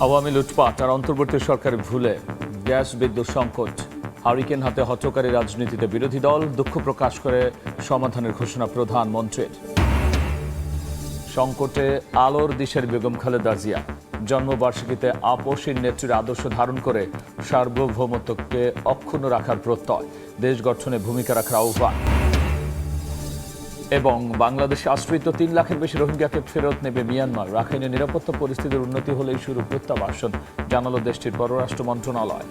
আওয়ামী লুটপাট আর অন্তর্বর্তী সরকারের ভুলে গ্যাস বিদ্যুৎ সংকট, হারিকেন হাতে হঠকারী রাজনীতিতে বিরোধী দল দুঃখ প্রকাশ করে সমাধানের ঘোষণা প্রধানমন্ত্রীর। সংকটে আলোর দিশের বেগম খালেদা জিয়া জন্মবার্ষিকীতে আপসীর নেত্রীর আদর্শ ধারণ করে সার্বভৌমত্বকে অক্ষুণ্ণ রাখার প্রত্যয়, দেশ গঠনে ভূমিকা রাখার আহ্বান। এবং বাংলাদেশে আশ্রিত ৩ লাখের বেশি রোহিঙ্গাকে ফেরত নেবে মিয়ানমার। রাখাইনের নিরাপত্তা পরিস্থিতির উন্নতি হলেই শুরু প্রত্যাবাসন, জানালো দেশটির পররাষ্ট্র মন্ত্রণালয়।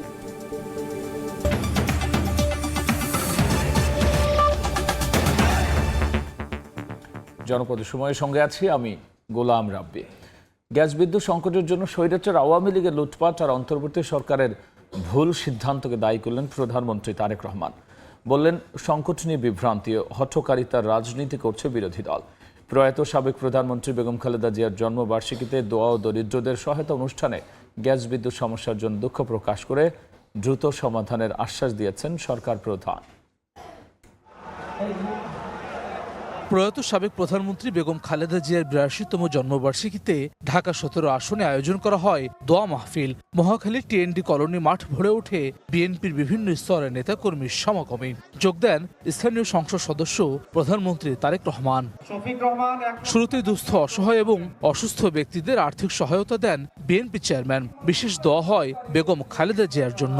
জনপদের সময়ের সঙ্গে আছি আমি গোলাম রাব্বি। গ্যাস বিদ্যুৎ সংকটের জন্য স্বৈরাচার আওয়ামী লীগের লুটপাট আর অন্তর্বর্তী সরকারের ভুল সিদ্ধান্তকে দায়ী করলেন প্রধানমন্ত্রী তারেক রহমান। বললেন, সংকট নিয়ে বিভ্রান্তি ও হঠকারিতার রাজনীতি করছে বিরোধী দল। প্রয়াত সাবেক প্রধানমন্ত্রী বেগম খালেদা জিয়ার জন্মবার্ষিকীতে দোয়া ও দরিদ্রদের সহায়তা অনুষ্ঠানে গ্যাস বিদ্যুৎ সমস্যার জন্য দুঃখ প্রকাশ করে দ্রুত সমাধানের আশ্বাস দিয়েছেন সরকার প্রধান। প্রয়াত সাবেক প্রধানমন্ত্রী বেগম খালেদা জিয়ার ৮২তম জন্মবার্ষিকীতে ঢাকা ১৭ আসনে আয়োজন করা হয় দোয়া মাহফিল। মহাখালী টিএনডি কলোনি মাঠ ভরে ওঠে বিএনপির বিভিন্ন স্তরের নেতাকর্মীর সমাগমে। যোগ দেন স্থানীয় সংসদ সদস্য প্রধানমন্ত্রী তারেক রহমান। শুরুতে দুস্থ, অসহায় এবং অসুস্থ ব্যক্তিদের আর্থিক সহায়তা দেন বিএনপি চেয়ারম্যান। বিশেষ দোয়া হয় বেগম খালেদা জিয়ার জন্য।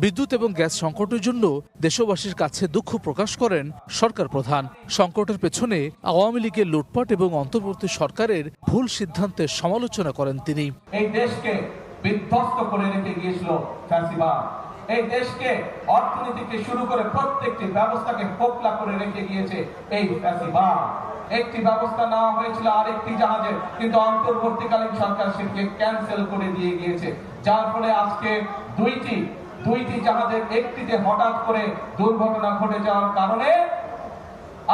বিদ্যুৎ এবং গ্যাস সংকটের জন্য দেশবাসীর কাছে দুঃখ প্রকাশ করেন সরকার প্রধান। সংকটের পেছনে আওয়ামী লীগের লুটপাট এবং অন্তর্বর্তী সরকারের ভুল সিদ্ধান্তের সমালোচনা করেন তিনি। এই দেশকে বিধ্বস্ত করে রেখে গিয়েছিল ফ্যাসিবাদ। এই দেশকে অর্থনীতিকে শুরু করে প্রত্যেকটি ব্যবস্থাকে ফোকলা করে রেখে গিয়েছে এই ফ্যাসিবাদ। একটি ব্যবস্থা নেওয়া হয়েছিল আরেকটি জাহাজের, কিন্তু অন্তর্বর্তীকালীন সরকার সেটিকে ক্যান্সেল করে দিয়ে গিয়েছে, যার ফলে আজকে দুইটি জাহাজের একটিতে হঠাৎ করে দুর্ঘটনা ঘটে যাওয়ার কারণে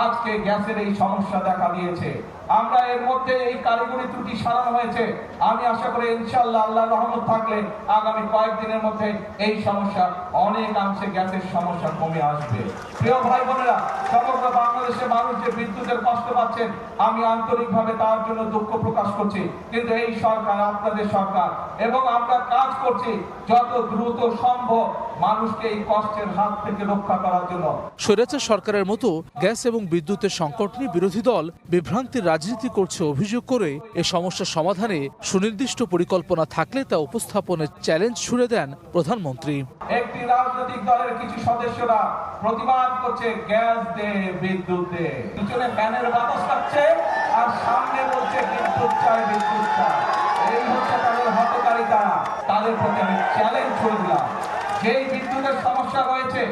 আজকে গ্যাসের এই সমস্যা দেখা দিয়েছে। আমরা এর মধ্যে এই কারিগরি ত্রুটি সারানো হয়েছে। আমি আশা করি ইনশাআল্লাহ আল্লাহর রহমত থাকলে আগামী কয়েকদিনের মধ্যে এই সমস্যা অনেকাংশে গ্যাসের সমস্যা কমে আসবে। প্রিয় ভাই বোনেরা, সমগ্র বাংলাদেশের মানুষ যে বিদ্যুতের কষ্ট পাচ্ছেন, আমি আন্তরিকভাবে তার জন্য দুঃখ প্রকাশ করছি। কিন্তু এই সরকার আপনাদের সরকার, এবং আমরা কাজ করছি যত দ্রুত সম্ভব মানুষকে এই কষ্টের হাত থেকে রক্ষা করার জন্য। স্বৈরাচার সরকারের মতো গ্যাস এবং বিদ্যুতের সংকট নিয়ে বিরোধী দল বিভ্রান্তির রাজনীতি করছে অভিযোগ করে এ সমস্যা সমাধানে সুনির্দিষ্ট পরিকল্পনা থাকলে তা উপস্থাপনের চ্যালেঞ্জ ছুড়ে দেন প্রধানমন্ত্রী। একটি রাজনৈতিক দলের কিছু সদস্যরা প্রতিবাদ করছে গ্যাস দে, বিদ্যুৎ দে, পিছনে ফ্যানের বাতাস লাগছে আর সামনে বলছে বিদ্যুৎ চাই, বিদ্যুৎ চাই। এই হচ্ছে তাদের হঠকারিতা। তাদের প্রতি আমি চ্যালেঞ্জ ছুড়ে দিলাম, যেই বিদ্যুতের সমস্যা রয়েছে,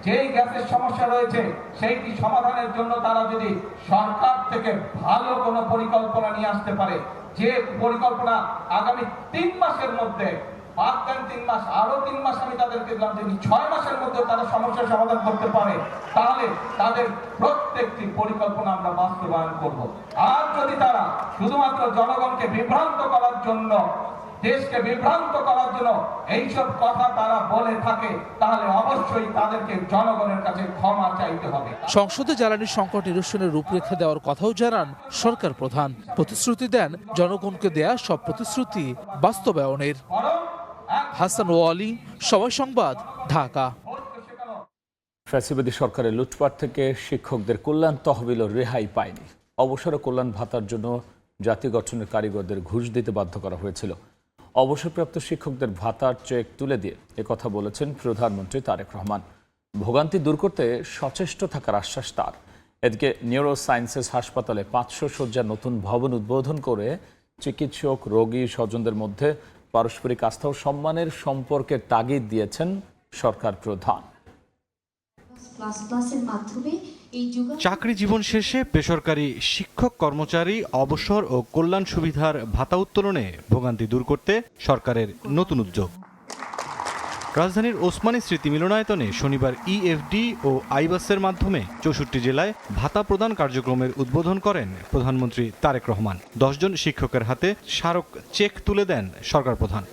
যেই গ্যাসের সমস্যা রয়েছে, সেইটি সমাধানের জন্য তারা যদি সরকার থেকে ভালো কোনো পরিকল্পনা নিয়ে আসতে পারে, যে পরিকল্পনা আগামী ৩ মাসের মধ্যে, বাদ দেন 3 মাস, আরো 3 মাস আমি তাদেরকে দিলাম, যদি 6 মাসের মধ্যে তারা সমস্যার সমাধান করতে পারে, তাহলে তাদের প্রত্যেকটি পরিকল্পনা আমরা বাস্তবায়ন করব। আর যদি তারা শুধুমাত্র জনগণকে বিভ্রান্ত করার জন্য, দেশকে বিভ্রান্ত করার জন্য এইসব কথা তারা বলে থাকে, তাহলে অবশ্যই তাদেরকে জনগণের কাছে ক্ষমা চাইতে হবে। সংসদে জ্বালানি সংকট নিরসনের রূপরেখা দেওয়ার কথাও জানান সরকার প্রধান। প্রতিশ্রুতি দেন জনগণকে দেয়া সব প্রতিশ্রুতি বাস্তবায়নের। হাসান ওয়ালি, সময় সংবাদ, ঢাকা। ফ্যাসিবাদী সরকারের লুটপাট থেকে শিক্ষকদের কল্যাণ তহবিল রেহাই পায়নি। অবসর কল্যাণ ভাতার জন্য জাতীয় গঠনের কারিগরদের ঘুষ দিতে বাধ্য করা হয়েছিল। অবসরপ্রাপ্ত শিক্ষকদের ভাতার চেক তুলে দিয়ে একথা বলেছেন প্রধানমন্ত্রী তারেক রহমান। ভোগান্তি দূর করতে সচেষ্ট থাকার আশ্বাস তার। এদিকে নিউরো সায়েন্সেস হাসপাতালে ৫০০ শয্যার নতুন ভবন উদ্বোধন করে চিকিৎসক, রোগী, স্বজনদের মধ্যে পারস্পরিক আস্থা ও সম্মানের সম্পর্কের তাগিদ দিয়েছেন সরকার প্রধান। চাকরি জীবন শেষে বেসরকারি শিক্ষক কর্মচারী অবসর ও কল্যাণ সুবিধার ভাতা উত্তোলনে ভোগান্তি দূর করতে সরকারের নতুন উদ্যোগ। রাজধানীর ওসমানী স্মৃতি মিলনায়তনে শনিবার ইএফডি ও আইবাসের মাধ্যমে ৬৪ জেলায় ভাতা প্রদান কার্যক্রমের উদ্বোধন করেন প্রধানমন্ত্রী তারেক রহমান। ১০ জন শিক্ষকের হাতে স্মারক চেক তুলে দেন সরকার প্রধান।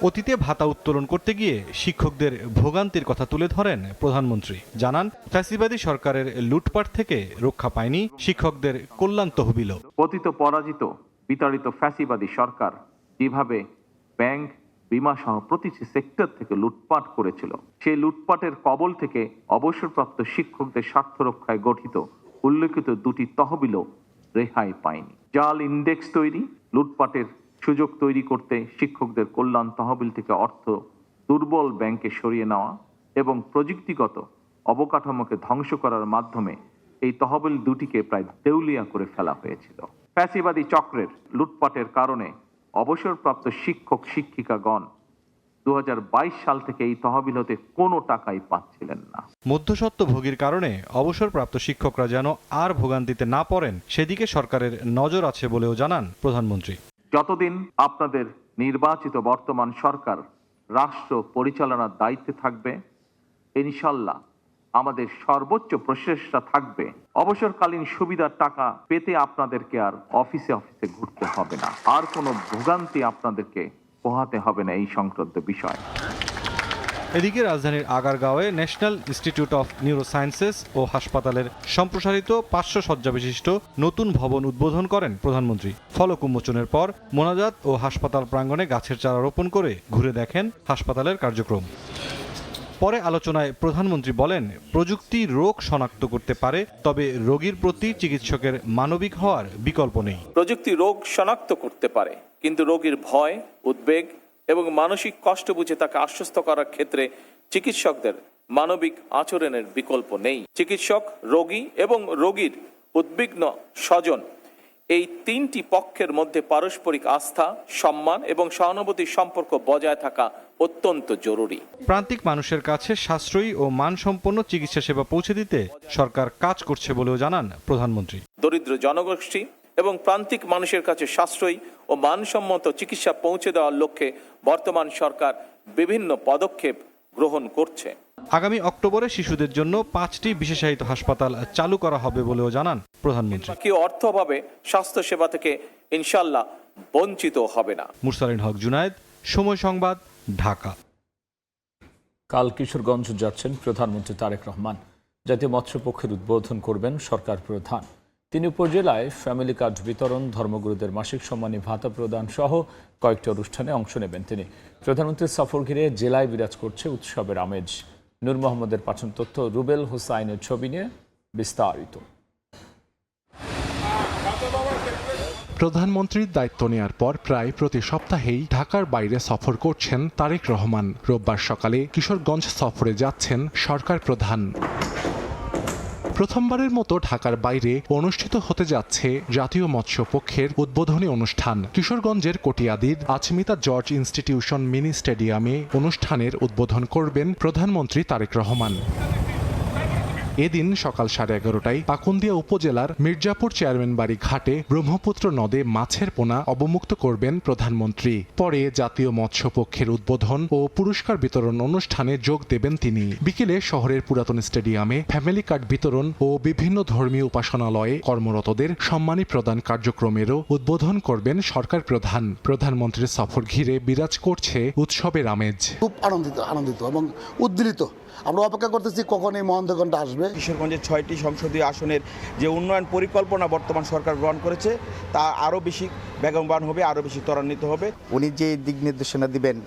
অতীতে ভাতা উত্তোলন করতে গিয়ে শিক্ষকদের ভোগান্তির কথা তুলে ধরেন প্রধানমন্ত্রী। জানান, ফ্যাসিবাদী সরকারের লুটপাট থেকে রক্ষা পায়নি শিক্ষকদের কল্যাণ তহবিলও। পতিত পরাজিত বিতাড়িত ফ্যাসিবাদী সরকার যেভাবে ব্যাংক, বিমা সহ প্রতিটি সেক্টর থেকে লুটপাট করেছিল, সেই লুটপাটের কবল থেকে অবসরপ্রাপ্ত শিক্ষকদের স্বার্থ রক্ষায় গঠিত উল্লেখিত দুটি তহবিলও রেহাই পায়নি। জাল ইন্ডেক্স তৈরি, লুটপাটের সুযোগ তৈরি করতে শিক্ষকদের কল্যাণ তহবিল থেকে অর্থ দুর্বল ব্যাংকে সরিয়ে নেওয়া এবং প্রযুক্তিগত অবকাঠামোকে ধ্বংস করার মাধ্যমে এই তহবিল দুটিকে প্রায় দেউলিয়া করে ফেলা হয়েছিল। ফ্যাসিবাদী চক্রের লুটপাটের কারণে অবসরপ্রাপ্ত শিক্ষক শিক্ষিকাগণ 2022 সাল থেকে এই তহবিল হতে কোনো টাকাই পাচ্ছিলেন না। মধ্যস্বত্বভোগীর কারণে অবসরপ্রাপ্ত শিক্ষকরা যেন আর ভোগান্তিতে না পড়েন সেদিকে সরকারের নজর আছে বলেও জানান প্রধানমন্ত্রী। যতদিন আপনাদের নির্বাচিত বর্তমান সরকার রাষ্ট্র পরিচালনার দায়িত্বে থাকবে, ইনশাল্লাহ আমাদের সর্বোচ্চ প্রচেষ্টা থাকবে অবসরকালীন সুবিধার টাকা পেতে আপনাদেরকে আর অফিসে অফিসে ঘুরতে হবে না, আর কোনো ভোগান্তি আপনাদেরকে পোহাতে হবে না এই সংক্রান্ত বিষয়। এদিকে রাজধানীর আগারগাঁওয়ে ন্যাশনাল ইনস্টিটিউট অফ নিউরোসায়েন্সেস ও হাসপাতালের সম্প্রসারিত 500 শয্যা বিশিষ্ট নতুন ভবন উদ্বোধন করেন প্রধানমন্ত্রী। ফলক উন্মোচনের পর মোনাজাত ও হাসপাতাল প্রাঙ্গণে গাছের চারা রোপণ করে ঘুরে দেখেন হাসপাতালের কার্যক্রম। পরে আলোচনায় প্রধানমন্ত্রী বলেন, প্রযুক্তি রোগ শনাক্ত করতে পারে, তবে রোগীর প্রতি চিকিৎসকের মানবিক হওয়ার বিকল্প নেই। প্রযুক্তি রোগ শনাক্ত করতে পারে, কিন্তু রোগীর ভয়, উদ্বেগ এবং মানসিক কষ্ট বুঝে তাকে আশ্বস্ত করার ক্ষেত্রে চিকিৎসকদের মানবিক আচরণের বিকল্প নেই। চিকিৎসক, রোগী এবং রোগীর উদ্বিগ্ন স্বজন, এই তিনটি পক্ষের মধ্যে পারস্পরিক আস্থা, সম্মান এবং সহানুভূতির সম্পর্ক বজায় থাকা অত্যন্ত জরুরি। প্রান্তিক মানুষের কাছে সাশ্রয়ী ও মানসম্পন্ন চিকিৎসা সেবা পৌঁছে দিতে সরকার কাজ করছে বলেও জানান প্রধানমন্ত্রী। দরিদ্র জনগোষ্ঠী এবং প্রান্তিক মানুষের কাছে সাশ্রয়ী ও মানসম্মত চিকিৎসা পৌঁছে দেওয়ার লক্ষ্যে বর্তমান সরকার বিভিন্ন পদক্ষেপ গ্রহণ করছে। আগামী অক্টোবরে শিশুদের জন্য 5টি বিশেষায়িত হাসপাতাল চালু করা হবে বলেও জানান প্রধানমন্ত্রী। কেউ অর্থ অভাবে স্বাস্থ্য সেবা থেকে ইনশাল্লাহ বঞ্চিত হবে না। মুরসালিন হক জুনায়েদ, সময় সংবাদ, ঢাকা। কাল কিশোরগঞ্জ যাচ্ছেন প্রধানমন্ত্রী তারেক রহমান। জাতীয় মৎস্য পক্ষের উদ্বোধন করবেন সরকার প্রধান। তিনি উপজেলায় ফ্যামিলি কার্ড বিতরণ, ধর্মগুরুদের মাসিক সম্মানী ভাতা প্রদান সহ কয়েকটি অনুষ্ঠানে অংশ নেবেন তিনি। প্রধানমন্ত্রীর সফর ঘিরে জেলায় বিরাজ করছে উৎসবের আমেজ। নূর মোহাম্মদের পাঠান তথ্য, রুবেল হোসাইনের ছবি নিয়ে বিস্তারিত। প্রধানমন্ত্রীর দায়িত্ব নেয়ার পর প্রায় প্রতি সপ্তাহেই ঢাকার বাইরে সফর করছেন তারেক রহমান। রোববার সকালে কিশোরগঞ্জ সফরে যাচ্ছেন সরকার প্রধান। প্রথমবারের মতো ঢাকার বাইরে অনুষ্ঠিত হতে যাচ্ছে জাতীয় মৎস্য পক্ষের উদ্বোধনী অনুষ্ঠান। কিশোরগঞ্জের কটিয়াদীর আচমিতা জর্জ ইনস্টিটিউশন মিনি স্টেডিয়ামে অনুষ্ঠানের উদ্বোধন করবেন প্রধানমন্ত্রী তারেক রহমান। এদিন সকাল 11:30টায় পাকুন্দিয়া উপজেলার মির্জাপুর চেয়ারম্যান বাড়ি ঘাটে ব্রহ্মপুত্র নদে মাছের পোনা অবমুক্ত করবেন প্রধানমন্ত্রী। পরে জাতীয় মৎস্য পক্ষের উদ্বোধন ও পুরস্কার বিতরণ অনুষ্ঠানে যোগ দেবেন তিনি। বিকেলে শহরের পুরাতন স্টেডিয়ামে ফ্যামিলি কার্ড বিতরণ ও বিভিন্ন ধর্মীয় উপাসনালয়ে কর্মরতদের সম্মানী প্রদান কার্যক্রমেরও উদ্বোধন করবেন সরকার প্রধান। প্রধানমন্ত্রীর সফর ঘিরে বিরাজ করছে উৎসবের আমেজ। খুব আনন্দিত এবং উদ্বেলিত। আমরা অপেক্ষা করতেছি কখন এই মহেন্দ্রগণটা আসবে। কিশোরগঞ্জের 6টি সংসদীয় আসনের যে উন্নয়ন পরিকল্পনা বর্তমান সরকার গ্রহণ করেছে তা আরও বেশি বেগবান হবে, আরও বেশি ত্বরান্বিত হবে। উনি যে দিক নির্দেশনা দিবেন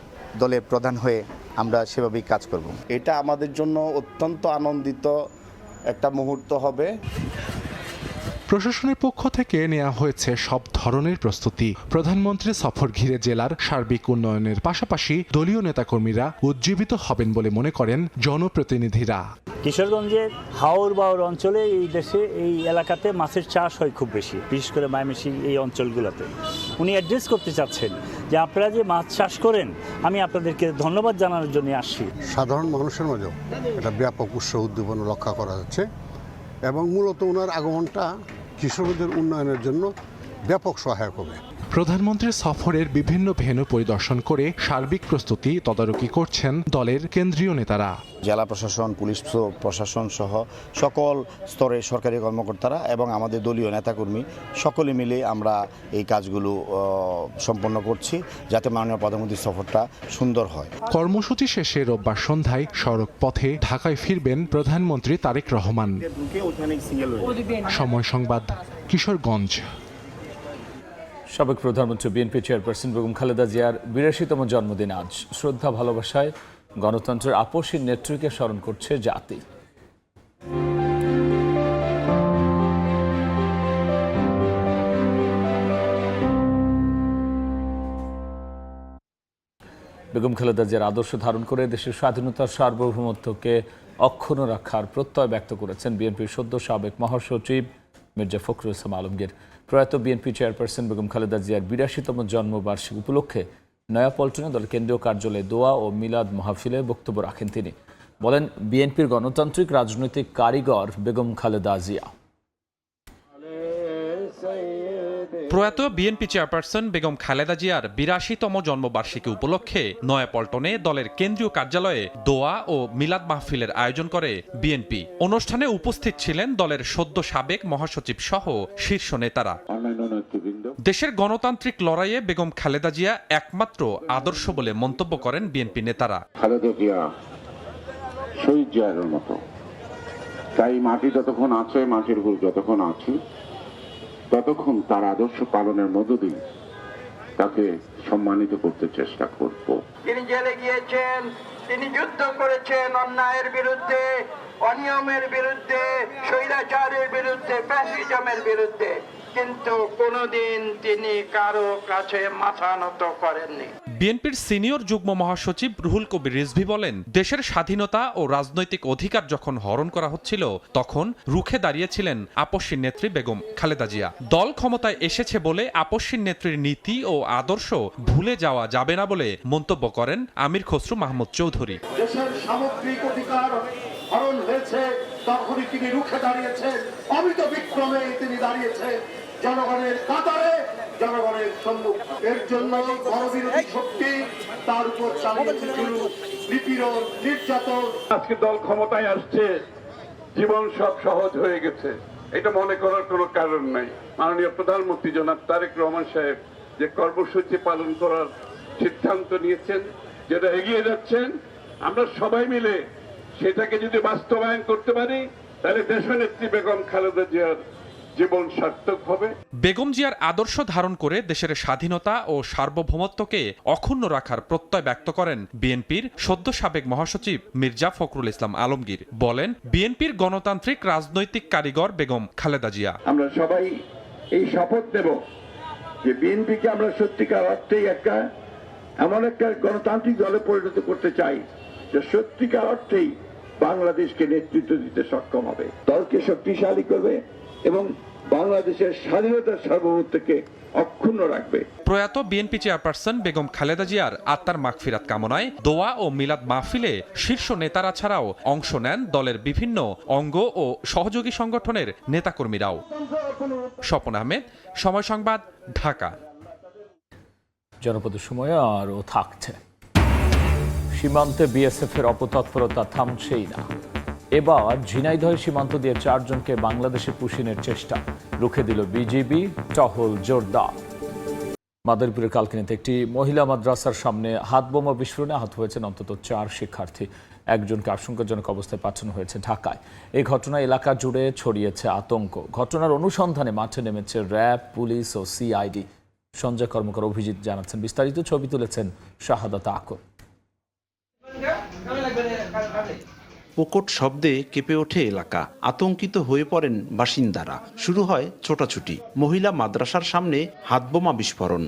দলের প্রধান হয়ে আমরা সেভাবেই কাজ করব। এটা আমাদের জন্য অত্যন্ত আনন্দিত একটা মুহূর্ত হবে। প্রশাসনের পক্ষ থেকে নেওয়া হয়েছে সব ধরনের প্রস্তুতি। প্রধানমন্ত্রীর সফর ঘিরে জেলার সার্বিক উন্নয়নের পাশাপাশি দলীয় নেতাকর্মীরা উজ্জীবিত হবেন বলে মনে করেন জনপ্রতিনিধিরা। কিশোরগঞ্জের হাওর বাওর অঞ্চলে এই দেশে এই এলাকাতে মাছের চাষ হয় খুব বেশি, বিশেষ করে মায়ামিসি এই অঞ্চলগুলোতে। উনি অ্যাড্রেস করতে চাচ্ছেন যে আপনারা যে মাছ চাষ করেন, আমি আপনাদেরকে ধন্যবাদ জানানোর জন্য আসছি। সাধারণ মানুষের মাঝেও একটা ব্যাপক উৎসাহ উদ্দীপনা রক্ষা করা যাচ্ছে এবং মূলত ওনার আগমনটা কিশোরগঞ্জের উন্নয়নের জন্য ব্যাপক সহায়ক হবে। প্রধানমন্ত্রীর সফরের বিভিন্ন ভেন্যু পরিদর্শন করে সার্বিক প্রস্তুতি তদারকি করছেন দলের কেন্দ্রীয় নেতারা। জেলা প্রশাসন, পুলিশ প্রশাসন সহ সকল স্তরের সরকারি কর্মকর্তারা এবং আমাদের দলীয় নেতাকর্মী সকলে মিলে আমরা এই কাজগুলো সম্পন্ন করছি, যাতে মাননীয় প্রধানমন্ত্রীর সফরটা সুন্দর হয়। কর্মসূচি শেষে রোববার সন্ধ্যায় সড়ক পথে ঢাকায় ফিরবেন প্রধানমন্ত্রী তারেক রহমান। সময় সংবাদ, কিশোরগঞ্জ। সাবেক প্রধানমন্ত্রী বিএনপি চেয়ারপারসন বেগম খালেদা জিয়ার ৮২তম জন্মদিন আজ। শ্রদ্ধা ভালোবাসায় গণতন্ত্রের আপসীর নেত্রীকে স্মরণ করছে জাতি। বেগম খালেদা জিয়ার আদর্শ ধারণ করে দেশের স্বাধীনতার সার্বভৌমত্বকে অক্ষুণ্ণ রাখার প্রত্যয় ব্যক্ত করেছেন বিএনপির সদ্য সাবেক মহাসচিব মির্জা ফখরুল ইসলাম আলমগীর। প্রয়াত বিএনপি চেয়ারপারসন বেগম খালেদা জিয়ার ৮২তম জন্মবার্ষিকী উপলক্ষে নয়াপল্টনে দলের কেন্দ্রীয় কার্যালয়ে দোয়া ও মিলাদ মাহফিলে বক্তব্য রাখেন তিনি। বলেন, বিএনপির গণতান্ত্রিক রাজনৈতিক কারিগর বেগম খালেদা জিয়া। প্রয়াত বিএনপি চেয়ারপারসন বেগম খালেদা জিয়ার ৮২তম জন্মবার্ষিকী উপলক্ষে নয়াপল্টনে দলের কেন্দ্রীয় কার্যালয়ে দোয়া ও মিলাদ মাহফিলের আয়োজন করে বিএনপি। অনুষ্ঠানে উপস্থিত ছিলেন দলের সদ্য সাবেক মহাসচিব সহ শীর্ষ নেতারা। দেশের গণতান্ত্রিক লড়াইয়ে বেগম খালেদা জিয়া একমাত্র আদর্শ বলে মন্তব্য করেন বিএনপি নেতারা। খালেদা জিয়া শহীদ জিয়ার মতো, তাই মাটি যতক্ষণ আছে, মাটির উপর যতক্ষণ আছি, ততক্ষণ তার আদর্শ পালনের মধ্য দিয়ে তাকে সম্মানিত করতে চেষ্টা করব। তিনি জেলে গিয়েছেন, তিনি যুদ্ধ করেছেন অন্যায়ের বিরুদ্ধে, অনিয়মের বিরুদ্ধে, স্বৈরাচারের বিরুদ্ধে, ফ্যাসিজমের বিরুদ্ধে, কিন্তু কোনোদিন তিনি কারো কাছে মাথা নত করেননি। বিএনপির সিনিয়র যুগ্ম মহাসচিব রুহুল কবির রিজভী বলেন, দেশের স্বাধীনতা ও রাজনৈতিক অধিকার যখন হরণ করা হচ্ছিল, তখন রুখে দাঁড়িয়েছিলেন আপসীর নেত্রী বেগম খালেদা জিয়া। দল ক্ষমতায় এসেছে বলে আপসীর নেত্রীর নীতি ও আদর্শ ভুলে যাওয়া যাবে না বলে মন্তব্য করেন আমির খসরু মাহমুদ চৌধুরী। দেশের সামগ্রিক অধিকার হরণ হয়েছে, তখনই তিনি রুখে দাঁড়িয়েছেন, অমিত বিক্রমে তিনি দাঁড়িয়েছেন জনগণের কাতারে, জনগণের সম্মুখ। এর জন্য গণবিরোধী শক্তি তার উপর চালিয়েছে নিপীড়ন, নির্যাতন। আজকে দল ক্ষমতায় আসছে, জীবন সব সহজ হয়ে গেছে, এটা মনে করার কোনো কারণ নাই। মাননীয় প্রধানমন্ত্রী জনাব তারেক রহমান সাহেব যে কর্মসূচি পালন করার সিদ্ধান্ত নিয়েছেন, যেটা এগিয়ে যাচ্ছেন, আমরা সবাই মিলে সেটাকে যদি বাস্তবায়ন করতে পারি, তাহলে দেশনেত্রী বেগম খালেদা জিয়ার জীবন সার্থক হবে। বেগম জিয়ার আদর্শ ধারণ করে দেশের স্বাধীনতা ও সার্বভৌমত্বকে অক্ষুণ্ণ রাখার প্রত্যয় ব্যক্ত করেন বিএনপির সদ্য সাবেক মহাসচিব মির্জা ফখরুল ইসলাম আলমগীর। বলেন, বিএনপির গণতান্ত্রিক রাজনৈতিক কারিগর বেগম খালেদা জিয়া। আমরা সবাই এই শপথ নেব যে বিএনপিকে আমরা সত্যিকার অর্থেই এমন একটা গণতান্ত্রিক দলে পরিণত করতে চাই, যে সত্যিকার অর্থেই বাংলাদেশকে নেতৃত্ব দিতে সক্ষম হবে, দলকে শক্তিশালী করবে এবং বাংলাদেশের স্বাধীনতার সার্বভৌমত্বকে অক্ষুণ্ণ রাখবে। প্রয়াত বিএনপি চেয়ারপারসন বেগম খালেদা জিয়ার আত্মার মাগফিরাত কামনায় দোয়া ও মিলাদ মাহফিলে শীর্ষ নেতারা ছাড়াও অংশ নেন দলের বিভিন্ন অঙ্গ ও সহযোগী সংগঠনের নেতাকর্মীরাও। স্বপন আহমেদ, সময় সংবাদ, ঢাকা। জনপদের সময় আরও থাকছে। সীমান্তে বিএসএফের অপতৎপরতা থামছেই না। এবার ঝিনাইদহ সীমান্ত দিয়ে 4 জনকে বাংলাদেশে পুশিনের চেষ্টা, রুখে দিল বিজিবি, টহল জোরদার। মাদারীপুরের কালকিনিতে একটি মহিলা মাদ্রাসার সামনে হাতবোমা বিস্ফোরণে আহত হয়েছেন অন্তত 4 শিক্ষার্থী। একজনকে আশঙ্কাজনক অবস্থায় পাঠানো হয়েছে ঢাকায়। এই ঘটনা এলাকা জুড়ে ছড়িয়েছে আতঙ্ক। ঘটনার অনুসন্ধানে মাঠে নেমেছে র্যাব, পুলিশ ও সিআইডি। সঞ্জয় কর্মকার অভিজিৎ জানাচ্ছেন বিস্তারিত। ছবি তুলেছেন শাহাদাত আকর। প্রকট শব্দে কেঁপে ওঠে এলাকা, আতঙ্কিত হয়ে পড়েন বাসিন্দারা। শুরু হয় ছোটাছুটি, মহিলা মাদ্রাসার সামনে হাতবোমা বিস্ফোরণ।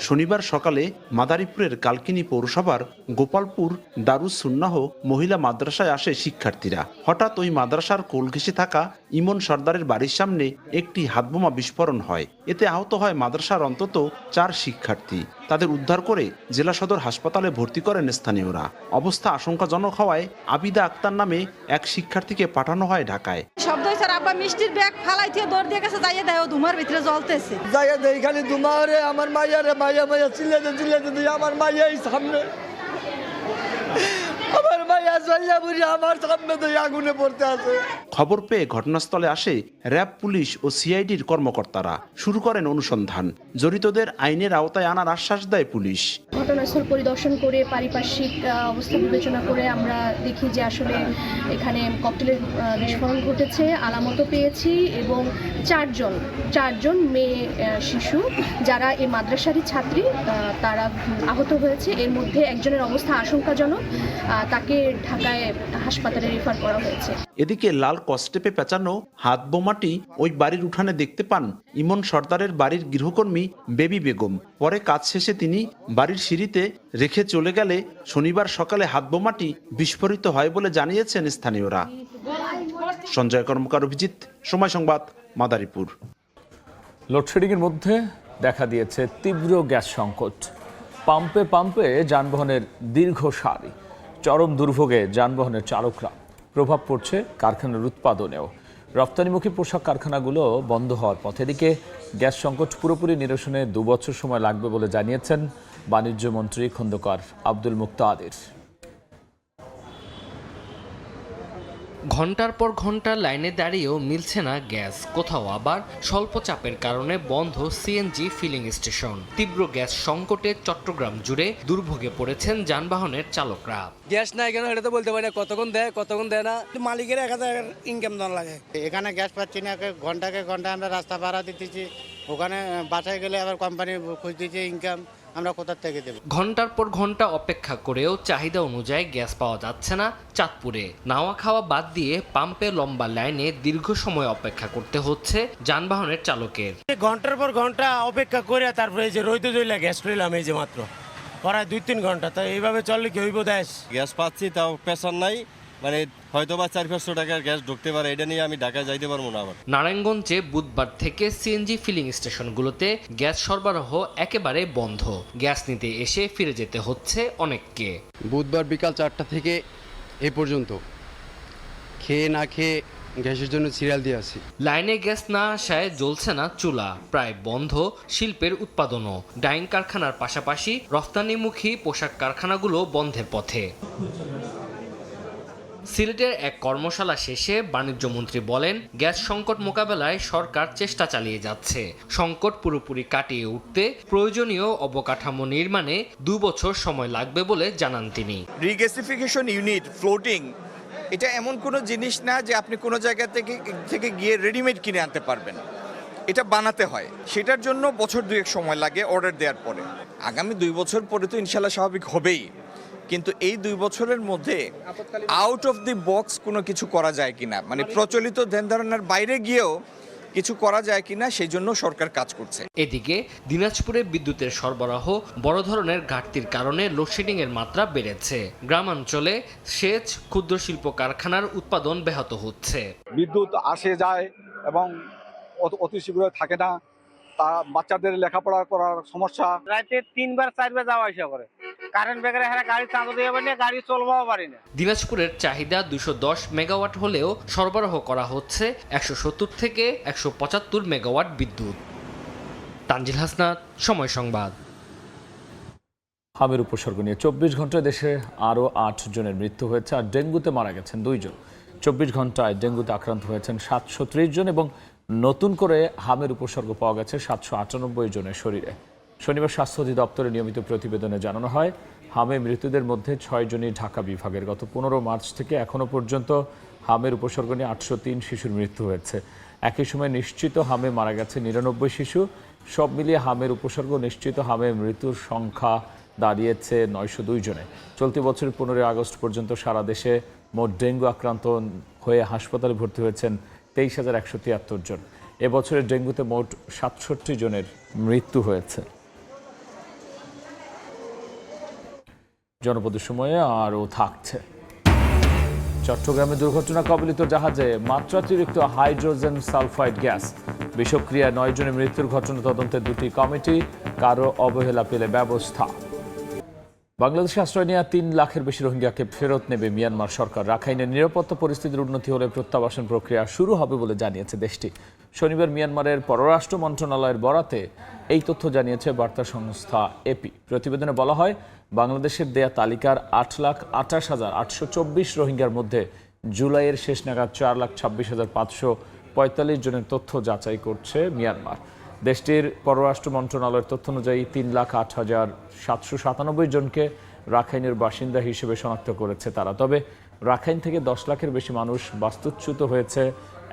শনিবার সকালে মাদারীপুরের কালকিনি পৌরসভার গোপালপুর দারুস সুন্নাহ মহিলা মাদ্রাসায় আসে শিক্ষার্থীরা। হঠাৎ ওই মাদ্রাসার কোল ঘেঁষে থাকা ইমন সর্দারের বাড়ির সামনে একটি হাতবোমা বিস্ফোরণ হয়। এতে আহত হয় মাদ্রাসার অন্তত 4 শিক্ষার্থী। তাদের উদ্ধার করে জেলা সদর হাসপাতালে ভর্তি করেন স্থানীয়রা। অবস্থা আশঙ্কাজনক হওয়ায় আবিদা আক্তার নামে এক শিক্ষার্থীকে পাঠানো হয় ঢাকায়। শব্দ কইছে আব্বা মিষ্টির ব্যাগ ফালাই দিয়ে দৌড় দিয়ে গেছে, যাইয়ে দেয় ধুমার ভিতরে জ্বলতেছে, যাইয়ে দেই খালি ধুমা রে, আমার মাইয়া রে, মাইয়া মাইয়া চিল্লাতে দিই, আমার মাইয়া এই সামনে, আমার মাইয়া জ্বলিয়া বুড়ি আমার সামনে দিয়ে আগুনে পড়তে আছে। খবর পেয়ে ঘটনাস্থলে আসে র্যাব, পুলিশ ও সিআইডির কর্মকর্তারা। শুরু করেন অনুসন্ধান। জড়িতদের আইনের আওতায় আনার আশ্বাস দেয় পুলিশ। ঘটনাস্থল পরিদর্শন করে পারিপার্শ্বিক অবস্থা বিবেচনা করে আমরা দেখি যে আসলে এখানে ককটেলের বিস্ফোরণ ঘটেছে, আলামতও পেয়েছি, এবং চারজন মেয়ে শিশু যারা এই মাদ্রাসারই ছাত্রী তারা আহত হয়েছে। এর মধ্যে একজনের অবস্থা আশঙ্কাজনক, তাকে ঢাকায় হাসপাতালে রেফার করা হয়েছে। এদিকে লাল কস্টেপে পেঁচানো হাত বোমাটি ওই বাড়ির উঠানে দেখতে পান ইমন সর্দারের বাড়ির গৃহকর্মী বেবি বেগম। পরে কাজ শেষে তিনি বাড়ির সিঁড়িতে রেখে চলে গেলে শনিবার সকালে হাত বোমাটি বিস্ফোরিত হয় বলে জানিয়েছেন স্থানীয়রা। সঞ্জয় কর্মকার, অভিজিৎ, সময় সংবাদ, মাদারীপুর। লোডশেডিংয়ের মধ্যে দেখা দিয়েছে তীব্র গ্যাস সংকট। পাম্পে পাম্পে যানবাহনের দীর্ঘ সারি, চরম দুর্ভোগে যানবাহনের চালকরা। প্রভাব পড়ছে কারখানার উৎপাদনেও। রপ্তানিমুখী পোশাক কারখানাগুলো বন্ধ হওয়ার পথে। এদিকে গ্যাস সংকট পুরোপুরি নিরসনে 2 বছর সময় লাগবে বলে জানিয়েছেন বাণিজ্য মন্ত্রী খন্দকার আব্দুল মুক্তাদির। ঘন্টার পর ঘন্টা লাইনে দাঁড়িয়েও মিলছে না গ্যাস। কোথাও আবার স্বল্প চাপের কারণে বন্ধ সিএনজি ফিলিং স্টেশন। তীব্র গ্যাস সংকটে চট্টগ্রাম জুড়ে দুর্ভোগে পড়েছেন যানবাহনের চালকরা। গ্যাস নাই কেন এটা তো বলতে পারি না, কতক্ষণ দেয় না, মালিকের 1000 ইনকাম দেওয়া লাগে। এখানে গ্যাস পাচ্ছি না, ঘন্টাকে ঘন্টা আমরা রাস্তা ভাড়া দিতেছি, ওখানে বাসায় গেলে আবার কোম্পানি খুঁজতেছে ইনকাম, আমরা কোথা থেকে দেব। ঘন্টার পর ঘন্টা অপেক্ষা করেও চাহিদা অনুযায়ী গ্যাস পাওয়া যাচ্ছে না চাঁদপুরে। নাওয়া খাওয়া বাদ দিয়ে পাম্পে লম্বা লাইনে দীর্ঘ সময় অপেক্ষা করতে হচ্ছে যানবাহনের চালকের। ঘন্টার পর ঘন্টা অপেক্ষা করে তারপরে যে রইতে জইলা গ্যাস পেলাম এই যে মাত্র প্রায় 2-3 ঘন্টা। তো এইভাবে চললে কি হইব? গ্যাস পাচ্ছি তাও প্রেশার নাই, মানে হয়তো বা 400-500 টাকার গ্যাস ঢুকতে পারে, এটা নিয়ে আমি ঢাকা যাইতে পারবো না। আবার নারায়ণগঞ্জে বুধবার থেকে সিএনজি ফিলিং স্টেশনগুলোতে গ্যাস সরবরাহ একেবারে বন্ধ। গ্যাস নিতে এসে ফিরে যেতে হচ্ছে অনেককে। বুধবার বিকাল 4টা থেকে এ পর্যন্ত খেয়ে না খেয়ে গ্যাসের জন্য সিরিয়াল দিয়ে আছি। লাইনে গ্যাস না আসায় জ্বলছে না চুলা, প্রায় বন্ধ শিল্পের উৎপাদনও। ডাইং কারখানার পাশাপাশি রফতানিমুখী পোশাক কারখানাগুলো বন্ধের পথে। সিলেটের এক কর্মশালা শেষে বাণিজ্যমন্ত্রী বলেন, গ্যাস সংকট মোকাবেলায় সরকার চেষ্টা চালিয়ে যাচ্ছে। সংকট পুরোপুরি কাটিয়ে উঠতে প্রয়োজনীয় অবকাঠামো নির্মাণে 2 বছর সময় লাগবে বলে জানান তিনি। রিগ্যাসিফিকেশন ইউনিট, ফ্লোটিং, এটা এমন কোনো জিনিস না যে আপনি কোনো জায়গা থেকে গিয়ে রেডিমেড কিনে আনতে পারবেন। এটা বানাতে হয়, সেটার জন্য বছর 2 সময় লাগে অর্ডার দেওয়ার পরে। আগামী 2 বছর পরে তো ইনশাল্লাহ স্বাভাবিক হবেই, কিন্তু এই 2 বছরের মধ্যে আউট অফ দি বক্স কোনো কিছু করা যায় কিনা, মানে প্রচলিত ধ্যান ধারণার বাইরে গিয়েও কিছু করা যায় কিনা, সেই জন্য সরকার কাজ করছে। এদিকে দিনাজপুরে বিদ্যুতের সরবরাহ বড় ধরনের ঘাটতির কারণে লোডশেডিং এর মাত্রা বেড়েছে। গ্রামাঞ্চলে সেচ, ক্ষুদ্র শিল্প কারখানার উৎপাদন ব্যাহত হচ্ছে। বিদ্যুৎ আসে যায় এবং অতি শীঘ্র থাকে না, তা বাচ্চাদের লেখাপড়া করার সমস্যা। রাতে 3-4 যাওয়া আসা করে, কারেন্ট বেকারে গাড়ি চাঁদা দিয়ে পারি না, গাড়ি চলবাও পারি না। দিনাজপুরের চাহিদা 210 মেগাওয়াট হলেও সরবরাহ করা হচ্ছে 170 থেকে 175 মেগাওয়াট বিদ্যুৎ। তানজিল হাসনাত, সময় সংবাদ। হামের উপসর্গ নিয়ে 24 ঘন্টায় দেশে আরও 8 জনের মৃত্যু হয়েছে, আর ডেঙ্গুতে মারা গেছেন 2 জন। 24 ঘন্টায় ডেঙ্গুতে আক্রান্ত হয়েছেন 730 জন এবং নতুন করে হামের উপসর্গ পাওয়া গেছে 798 জনের শরীরে। শনিবার স্বাস্থ্য অধিদপ্তরের নিয়মিত প্রতিবেদনে জানানো হয়, হামে মৃতদের মধ্যে 6 জনই ঢাকা বিভাগের। গত 15 মার্চ থেকে এখনও পর্যন্ত হামের উপসর্গ নিয়ে 803 শিশুর মৃত্যু হয়েছে। একই সময় নিশ্চিত হামে মারা গেছে 99 শিশু। সব মিলিয়ে হামের উপসর্গ নিশ্চিত হামে মৃত্যুর সংখ্যা দাঁড়িয়েছে 902 জনে। চলতি বছরের 15 আগস্ট পর্যন্ত সারা দেশে মোট ডেঙ্গু আক্রান্ত হয়ে হাসপাতালে ভর্তি হয়েছেন 23,173 জন। এবছরের ডেঙ্গুতে মোট 67 জনের মৃত্যু হয়েছে। জনপদের সময়ে আরও থাকছে। চট্টগ্রামে দুর্ঘটনা কবলিত জাহাজে মাত্রাতিরিক্ত হাইড্রোজেন সালফাইড গ্যাস বিষক্রিয়ায় 9 জনের মৃত্যুর ঘটনা তদন্তে 2টি কমিটি, কারো অবহেলা পেলে ব্যবস্থা। বাংলাদেশে আশ্রয় নেওয়া ৩ লাখের বেশি রোহিঙ্গাকে ফেরত নেবে মিয়ানমার সরকার। রাখাইনের নিরাপত্তা পরিস্থিতির উন্নতি হলে প্রত্যাবাসন প্রক্রিয়া শুরু হবে বলে জানিয়েছে দেশটি। শনিবার মিয়ানমারের পররাষ্ট্র মন্ত্রণালয়ের বরাতে এই তথ্য জানিয়েছে বার্তা সংস্থা এপি। প্রতিবেদনে বলা হয়, বাংলাদেশের দেয়া তালিকার 8,28,824 রোহিঙ্গার মধ্যে জুলাইয়ের শেষ নাগাদ 4,26,545 জনের তথ্য যাচাই করছে মিয়ানমার। দেশটির পররাষ্ট্র মন্ত্রণালয়ের তথ্য অনুযায়ী 3,08,797 জনকে রাখাইনের বাসিন্দা হিসেবে শনাক্ত করেছে তারা। তবে রাখাইন থেকে 10 লাখের বেশি মানুষ বাস্তুচ্যুত হয়েছে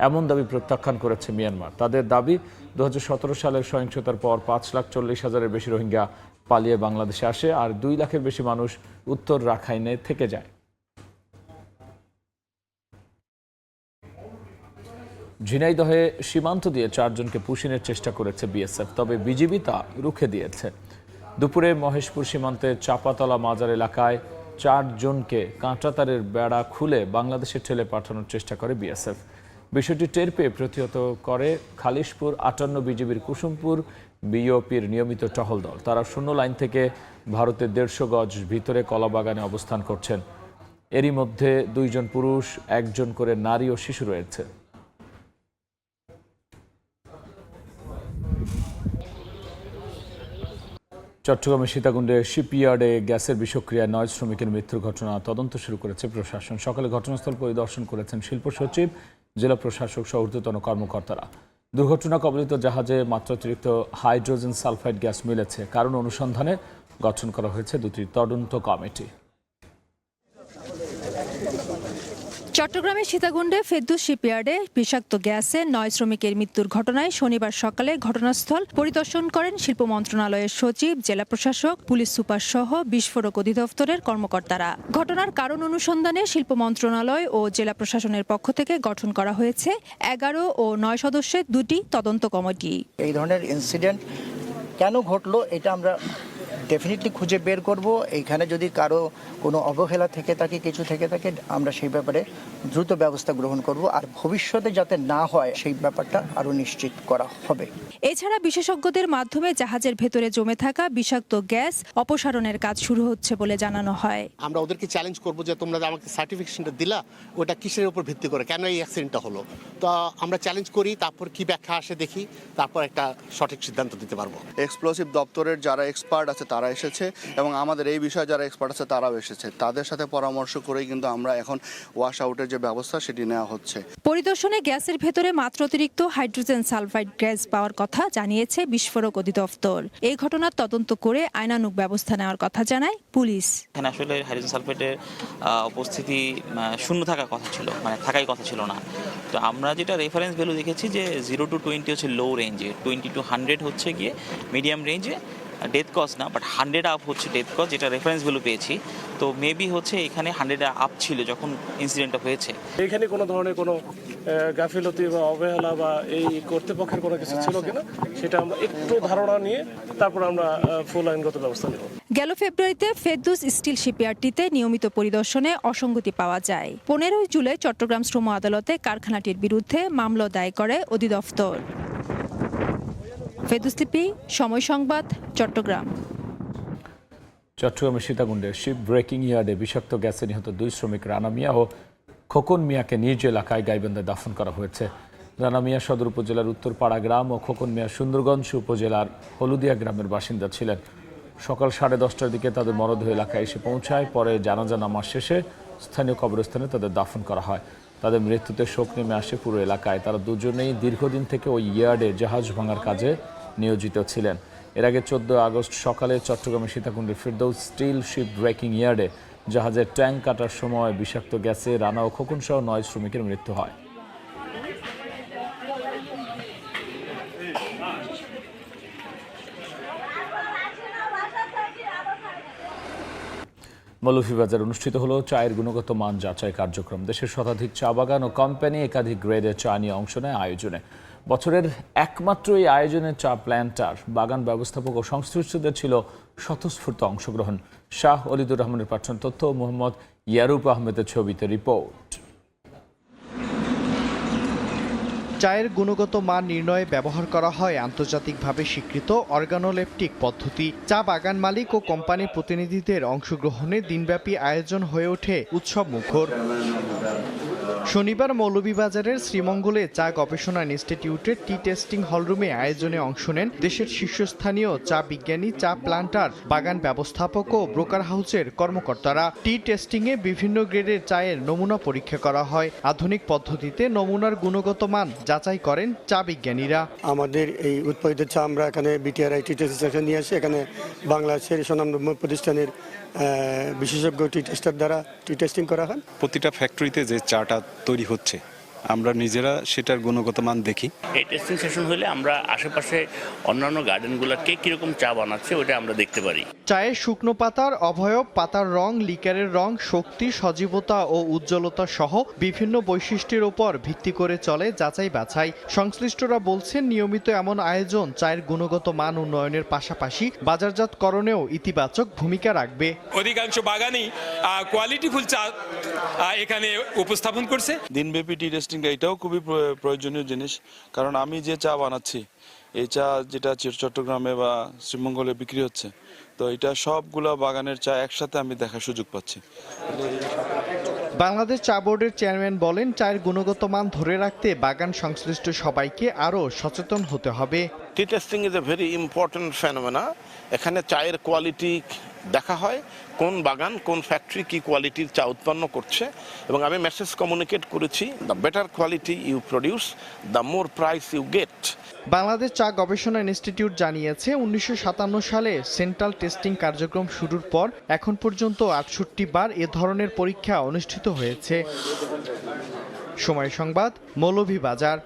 এমন দাবি প্রত্যাখ্যান করেছে মিয়ানমার। তাদের দাবি, 2017 সালের সহিংসতার পর 5,40,000-এর বেশি রোহিঙ্গা পালিয়ে বাংলাদেশে আসে আর 2 লাখের বেশি মানুষ উত্তর রাখাইনে থেকে যায়। ঝিনাইদহে সীমান্ত দিয়ে 4 জনকে পুশিনের চেষ্টা করেছে বিএসএফ, তবে বিজিবি তা রুখে দিয়েছে। দুপুরে মহেশপুর সীমান্তে চাপাতলা মাজার এলাকায় 4 জনকে কাঁটাতারের বেড়া খুলে বাংলাদেশে ঠেলে পাঠানোর চেষ্টা করে বিএসএফ। বিষয়টি টের পেয়ে প্রতিহত করে খালিশপুর 58 বিজিবির কুসুমপুর বিওপির নিয়মিত টহল দল। তারা শূন্য লাইন থেকে ভারতের 150 গজ ভিতরে কলাবাগানে অবস্থান করছেন। এরই মধ্যে 2 জন পুরুষ, 1 জন করে নারী ও শিশু রয়েছে। চট্টগ্রামের সীতাকুণ্ডে শিপইয়ার্ডে গ্যাসের বিষক্রিয়ায় 9 শ্রমিকের মৃত্যুর ঘটনা তদন্ত শুরু করেছে প্রশাসন। সকালে ঘটনাস্থল পরিদর্শন করেছেন শিল্প সচিব, জেলা প্রশাসক সহ ঊর্ধ্বতন কর্মকর্তারা। দুর্ঘটনা কবলিত জাহাজে মাত্রাতিরিক্ত হাইড্রোজেন সালফাইড গ্যাস মিলেছে। কারণ অনুসন্ধানে গঠন করা হয়েছে 2টি তদন্ত কমিটি। চট্টগ্রামের সীতাকুণ্ডে ফেরদৌস শিপইয়ার্ডে বিষাক্ত গ্যাসে 9 শ্রমিকের মৃত্যুর ঘটনায় শনিবার সকালে ঘটনাস্থল পরিদর্শন করেন শিল্প মন্ত্রণালয়ের সচিব, জেলা প্রশাসক, পুলিশ সুপার সহ বিস্ফোরক অধিদপ্তরের কর্মকর্তারা। ঘটনার কারণ অনুসন্ধানে শিল্প মন্ত্রণালয় ও জেলা প্রশাসনের পক্ষ থেকে গঠন করা হয়েছে 11 ও 9 সদস্যের 2টি তদন্ত কমিটি। এই ধরনের ইনসিডেন্ট কেন ঘটলো এটা আমরা ডেফিনেটলি খুঁজে বের করব। এইখানে যদি কারো কোনো অবহেলা থেকে থাকে, কিছু থেকে থাকে, আমরা সেই ব্যাপারে দ্রুত ব্যবস্থা গ্রহণ করব আর ভবিষ্যতে যাতে না হয় সেই ব্যাপারটা আরও নিশ্চিত করা হবে। এছাড়া বিশেষজ্ঞদের মাধ্যমে জাহাজের ভেতরে জমে থাকা বিষাক্ত গ্যাস অপসারণের কাজ শুরু হচ্ছে বলে জানানো হয়। আমরা ওদেরকে চ্যালেঞ্জ করব যে তোমরা আমাকে সার্টিফিকেশনটা দিলা, ওটা কিসের উপর ভিত্তি করে, কেন এই অ্যাক্সিডেন্টটা হলো। তো আমরা চ্যালেঞ্জ করি, তারপর কি ব্যাখ্যা আসে দেখি, তারপর একটা সঠিক সিদ্ধান্ত দিতে পারবো। এক্সপ্লোসিভ দপ্তরের যারা এক্সপার্ট আছে তারা এসেছে এবং আমাদের এই বিষয়ে যারা এক্সপার্ট আছে তারাও এসেছে। তাদের সাথে পরামর্শ করেই কিন্তু আমরা এখন ওয়াশ আউটের যে ব্যবস্থা সেটি নেওয়া হচ্ছে। পরিদর্শনে গ্যাসের ভেতরে মাত্রাতিরিক্ত হাইড্রোজেন সালফাইড গ্যাস পাওয়ার কথা জানিয়েছে বিস্ফোরক অধিদপ্তর। এই ঘটনার তদন্ত করে আইনানুগ ব্যবস্থা নেওয়ার কথা জানায় পুলিশ। এখানে আসলে হাইড্রোজেন সালফাইডের উপস্থিতি শূন্য থাকার কথা ছিল, মানে থাকাই কথা ছিল না। তো আমরা যেটা রেফারেন্স ভ্যালু দেখেছি যে 0 to 20 হচ্ছে লো রেঞ্জে, 20 to 100 হচ্ছে গিয়ে মিডিয়াম রেঞ্জে। ডেথ কজ না, বাট 100 আপ হচ্ছে ডেথ কজ, যেটা রেফারেন্স ভ্যালু পেয়েছি। তো মেবি হচ্ছে এখানে 100 আপ ছিল যখন ইনসিডেন্টটা হয়েছে। এখানে কোনো ধরনের কোনো গাফিলতি বা অবহেলা বা এই কর্তৃপক্ষের কোনো কিছু ছিল কিনা সেটা আমরা একটু ধারণা নিয়ে তারপর আমরা ফুল আইনগত ব্যবস্থা নেব। গেল ফেব্রুয়ারিতে ফেরদৌস স্টিল শিপইয়ার্ডটিতে নিয়মিত পরিদর্শনে অসঙ্গতি পাওয়া যায়। 15 জুলাই চট্টগ্রাম শ্রম আদালতে কারখানাটির বিরুদ্ধে মামলা দায়ের করে অধিদপ্তর। ফেরদৌস লিপি, সময় সংবাদ, চট্টগ্রাম। চট্টগ্রামের সীতাকুণ্ডের শিপ ব্রেকিং ইয়ার্ডে বিষাক্ত গ্যাসে নিহত 2 শ্রমিক রানা মিয়া ও খোকন মিয়াকে নিজ এলাকায় গাইবান্ধায় দাফন করা হয়েছে। রানা মিয়া সদর উপজেলার উত্তরপাড়া গ্রাম ও খোকন মিয়া সুন্দরগঞ্জ উপজেলার হলুদিয়া গ্রামের বাসিন্দা ছিলেন। সকাল 10:30টার দিকে তাদের মরদেহ এলাকায় এসে পৌঁছায়। পরে জানাজা নামাজ শেষে স্থানীয় কবরস্থানে তাদের দাফন করা হয়। তাদের মৃত্যুতে শোক নেমে আসে পুরো এলাকায়। তারা দুজনেই দীর্ঘদিন থেকে ওই ইয়ার্ডে জাহাজ ভাঙার কাজে নিয়োজিত ছিলেন। এর আগে 14 আগস্ট সকালে চট্টগ্রামের সীতাকুণ্ডের ফেরদৌস স্টিল শিপ ব্রেকিং ইয়ার্ডে জাহাজের ট্যাঙ্ক কাটার সময় বিষাক্ত গ্যাসে রানা ও খোকন সহ 9 শ্রমিকের মৃত্যু হয়। মৌলভীবাজার অনুষ্ঠিত হলো চায়ের গুণগত মান যাচাই কার্যক্রম। দেশের শতাধিক চা বাগান ও কোম্পানি একাধিক গ্রেডের চা নিয়ে অংশ নেয় আয়োজনে। বছরের একমাত্র এই আয়োজনে চা প্ল্যান্টার, বাগান ব্যবস্থাপক ও সংশ্লিষ্টদের ছিল স্বতঃস্ফূর্ত অংশগ্রহণ। শাহ অলিদুর রহমানের পাঠানো তথ্য, মোহাম্মদ ইয়ারুপ আহমেদের ছবিতে রিপোর্ট। চায়ের গুণগত মান নির্ণয়ে ব্যবহার করা হয় আন্তর্জাতিকভাবে স্বীকৃত অর্গানোলেপটিক পদ্ধতি। চা বাগান মালিক ও কোম্পানির প্রতিনিধিদের অংশগ্রহণে দিনব্যাপী আয়োজন হয়ে ওঠে উৎসব মুখর। শনিবার মৌলভীবাজারের শ্রীমঙ্গলে চা গবেষণা ইনস্টিটিউটের টি টেস্টিং হলরুমে আয়োজনে অংশ নেন দেশের শীর্ষস্থানীয় চা বিজ্ঞানী, চা প্লান্টার, বাগান ব্যবস্থাপক ও ব্রোকার হাউসের কর্মকর্তারা। টি টেস্টিংয়ে বিভিন্ন গ্রেডের চায়ের নমুনা পরীক্ষা করা হয়। আধুনিক পদ্ধতিতে নমুনার গুণগত মান যাচাই করেন চা বিজ্ঞানীরা। আমাদের এই উৎপাদিত চা আমরা এখানে বিটিআরআই টি টেস্টিং নিয়ে আসি। এখানে বাংলাদেশের স্বনামধন্য প্রতিষ্ঠানের বিশেষজ্ঞ টি টেস্টার দ্বারা টি টেস্টিং করা হয়। প্রতিটা ফ্যাক্টরিতে যে চাটা তৈরি হচ্ছে আমরা নিজেরা সেটার গুণগত মান দেখি। এই টেস্টিং সেশন হলে আমরা আশেপাশে অন্যান্য গার্ডেনগুলোকে কিরকম চা বানাচ্ছে ওটা আমরা দেখতে পারি। চায়ের শুকনো পাতার অবয়ব, পাতার রং, লিকারের রং, শক্তি, সজীবতা ও উজ্জ্বলতা সহ বিভিন্ন বৈশিষ্ট্যের উপর ভিত্তি করে চলে যাচাই বাছাই। সংশ্লিষ্টরা বলছেন, নিয়মিত এমন আয়োজন চায়ের গুণগত মান উন্নয়নের পাশাপাশি বাজারজাতকরণেও ইতিবাচক ভূমিকা রাখবে। অধিকাংশ বাগানই কোয়ালিটিফুল চা এখানে উপস্থাপন করছে। দিনব্যাপী টি টেস্টিং এটাও খুবই প্রয়োজনীয় জিনিস, কারণ আমি যে চা বানাচ্ছি এই চা যেটা চট্টগ্রামে বা শ্রীমঙ্গলে বিক্রি হচ্ছে, তো এটা সবগুলা বাগানের চা একসাথে আমি দেখার সুযোগ পাচ্ছি। বাংলাদেশ চা বোর্ডের চেয়ারম্যান বলেন, চায়ের গুণগত মান ধরে রাখতে বাগান সংশ্লিষ্ট সবাইকে আরও সচেতন হতে হবে। Tea testing is a very important phenomena. এখানে চায়ের কোয়ালিটি দেখা হয়, কোন বাগান কোন ফ্যাক্টরি কি কোয়ালিটির চা উৎপন্ন করছে, এবং আমি মেসেজ কমিউনিকেট করেছি, the better quality you produce the more price you get. Bangladesh চা গবেষণা ইনস্টিটিউট জানিয়েছে, 1957 সালে সেন্ট্রাল টেস্টিং কার্যক্রম শুরুর পর এখন পর্যন্ত 68 বার এ ধরনের পরীক্ষা অনুষ্ঠিত হয়েছে। সময় সংবাদ, মৌলভীবাজার।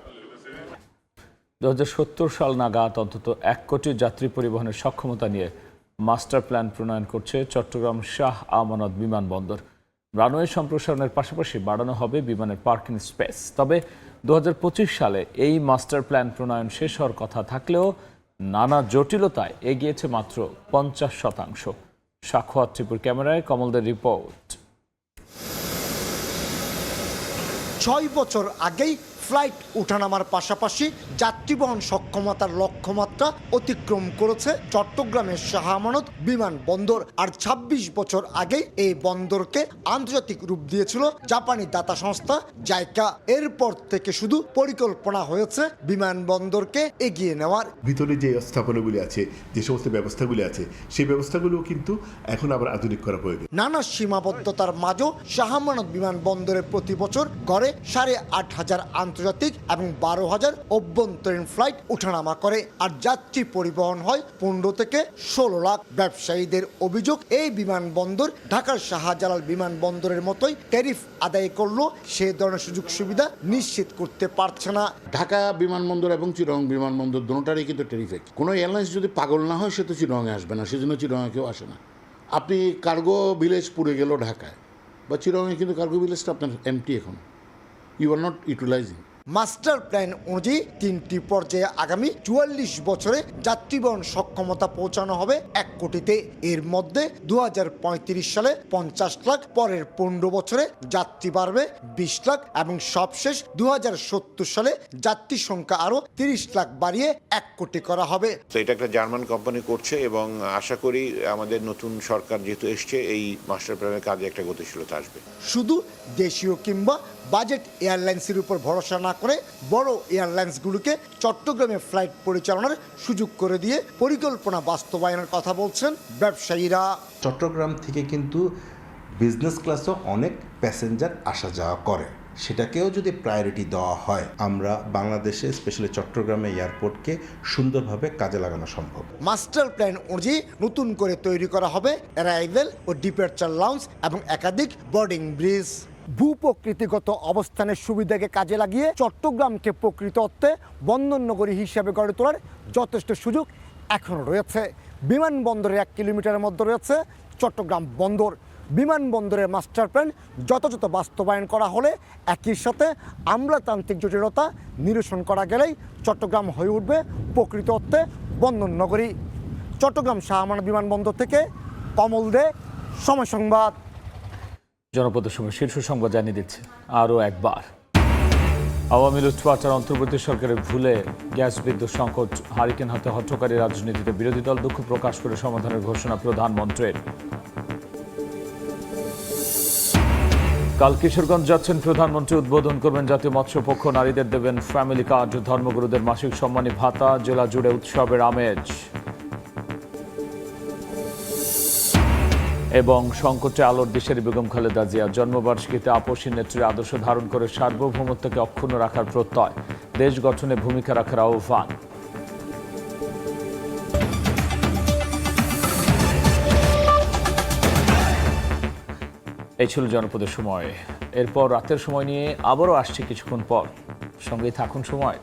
2070 সাল নাগাদ অন্তত 1 কোটি যাত্রী পরিবহনের সক্ষমতা নিয়ে মাস্টার প্ল্যান প্রণয়ন করছে চট্টগ্রাম শাহ আমানত বিমানবন্দর। রানওয়ে সম্প্রসারণের পাশাপাশি বাড়ানো হবে বিমানের পার্কিং স্পেস। তবে 2025 সালে এই মাস্টার প্ল্যান প্রণয়ন শেষ হওয়ার কথা থাকলেও নানা জটিলতায় এগিয়েছে মাত্র 50%। সাক্ষাৎ ত্রিপুর ক্যামেরায় কমলদের রিপোর্ট। 6 বছর আগেই ফ্লাইট ওঠানামার পাশাপাশি যাত্রীবহন সক্ষমতার লক্ষ্যমাত্রা অতিক্রম করেছে চট্টগ্রামের শাহ আমানত বিমানবন্দর। আর 26 বছর আগেই এই বন্দরকে আন্তর্জাতিক রূপ দিয়েছিল জাপানি দাতা সংস্থা জাইকা। এরপর থেকে শুধু পরিকল্পনা হয়েছে বিমানবন্দরকে এগিয়ে নেওয়ার। ভিতরে যে স্থাপনাগুলি আছে, যে সমস্ত ব্যবস্থাগুলি আছে, সেই ব্যবস্থাগুলো কিন্তু এখন আবার আধুনিক করা প্রয়োজন। নানা সীমাবদ্ধতার মাঝেও শাহ আমানত বিমানবন্দরে প্রতি বছর গড়ে 8,500 আন্তর্জাতিক এবং 12,000 অভ্যন্তরীণ ফ্লাইট ওঠানামা করে। আর যাত্রী পরিবহন হয় 15 থেকে 16 লাখ। ব্যবসায়ীদের অভিযোগ, এই বিমানবন্দর ঢাকার শাহজালাল বিমানবন্দরের মতোই ট্যারিফ আদায় করলেও সে ধরনের সুযোগ সুবিধা নিশ্চিত করতে পারছে না। ঢাকা বিমানবন্দর এবং চিটাগং বিমানবন্দর দুটোটারই কিন্তু ট্যারিফ। কোনো এয়ারলাইন্স যদি পাগল না হয় সে তো চিটাগংয়ে আসবে না, সেজন্য চিটাগংয়ে কেউ আসে না। আপনি কার্গো ভিলেজ পুড়ে গেল ঢাকায় বা চিটাগংয়ে, কিন্তু কার্গো ভিলেজটা আপনার এমটি এখন, you are not utilizing. Master plan অনুযায়ী 3টি পর্যায়ে আগামী 44 বছরে যাত্রীবহন সক্ষমতা পৌঁছানো হবে 1 কোটিতে। এর মধ্যে 2035 সালে 50 লাখ, পরের 15 বছরে যাত্রী বাড়বে 20 লাখ এবং সবশেষ 2070 সালে যাত্রী সংখ্যা আরও 30 লাখ বাড়িয়ে 1 কোটি করা হবে। তো এটা একটা জার্মান কোম্পানি করছে এবং আশা করি আমাদের নতুন সরকার যেহেতু এসছে, এই মাস্টার প্ল্যানের কাজে একটা গতিশীলতা আসবে। শুধু দেশীয় কিংবা বাজেট এয়ারলাইন্সের উপর ভরসা না করে বড় এয়ারলাইন্সগুলোকে চট্টগ্রামে ফ্লাইট পরিচালনার সুযোগ করে দিয়ে পরিকল্পনা বাস্তবায়নের কথা বলছেন ব্যবসায়ীরা। চট্টগ্রাম থেকে কিন্তু বিজনেস ক্লাসও অনেক প্যাসেঞ্জার আসা যাওয়া করে, সেটাকেও যদি প্রায়োরিটি দেওয়া হয়, আমরা বাংলাদেশে স্পেশালি চট্টগ্রামে এয়ারপোর্টকে সুন্দরভাবে কাজে লাগানো সম্ভব। মাস্টার প্ল্যান অনুযায়ী নতুন করে তৈরি করা হবে অ্যারাইভেল ও ডিপার্চার লাউঞ্জ এবং একাধিক বোর্ডিং ব্রিজ। ভূপ্রকৃতিগত অবস্থানের সুবিধাকে কাজে লাগিয়ে চট্টগ্রামকে প্রকৃত অর্থে বন্দর নগরী হিসেবে গড়ে তোলার যথেষ্ট সুযোগ এখনও রয়েছে। বিমানবন্দরের 1 কিলোমিটারের মধ্যে রয়েছে চট্টগ্রাম বন্দর। বিমানবন্দরের মাস্টার প্ল্যান যথাযথ বাস্তবায়ন করা হলে একই সাথে আমলাতান্ত্রিক জটিলতা নিরসন করা গেলেই চট্টগ্রাম হয়ে উঠবে প্রকৃত অর্থে বন্দর নগরী। চট্টগ্রাম শাহ আমানত বিমানবন্দর থেকে কমল দে, সময় সংবাদ। জনপদের সময় শীর্ষ সংবাদ জানিয়ে দিচ্ছে আরও একবার। আওয়ামী লুটপাট আর অন্তর্বর্তী সরকারের ভুলে গ্যাস বিদ্যুৎ সংকট, হারিকেন হাতে হঠকারী রাজনীতিতে বিরোধী দল দুঃখ প্রকাশ করে সমাধানের ঘোষণা প্রধানমন্ত্রীর। কাল কিশোরগঞ্জ যাচ্ছেন প্রধানমন্ত্রী, উদ্বোধন করবেন জাতীয় মৎস্য পক্ষ, নারীদের দেবেন ফ্যামিলি কার্ড, ধর্মগুরুদের মাসিক সম্মানী ভাতা, জেলা জুড়ে উৎসবের আমেজ। এবং সংকটে আলোর দিশের বেগম খালেদা জিয়া, জন্মবার্ষিকীতে আপসী নেত্রীর আদর্শ ধারণ করে সার্বভৌমত্বকে অক্ষুণ্ণ রাখার প্রত্যয়, দেশ গঠনে ভূমিকা রাখার আহ্বান। এই ছিল জনপদের সময়। এরপর রাতের সময় নিয়ে আবারও আসছে কিছুক্ষণ পর, সঙ্গে থাকুন সময়।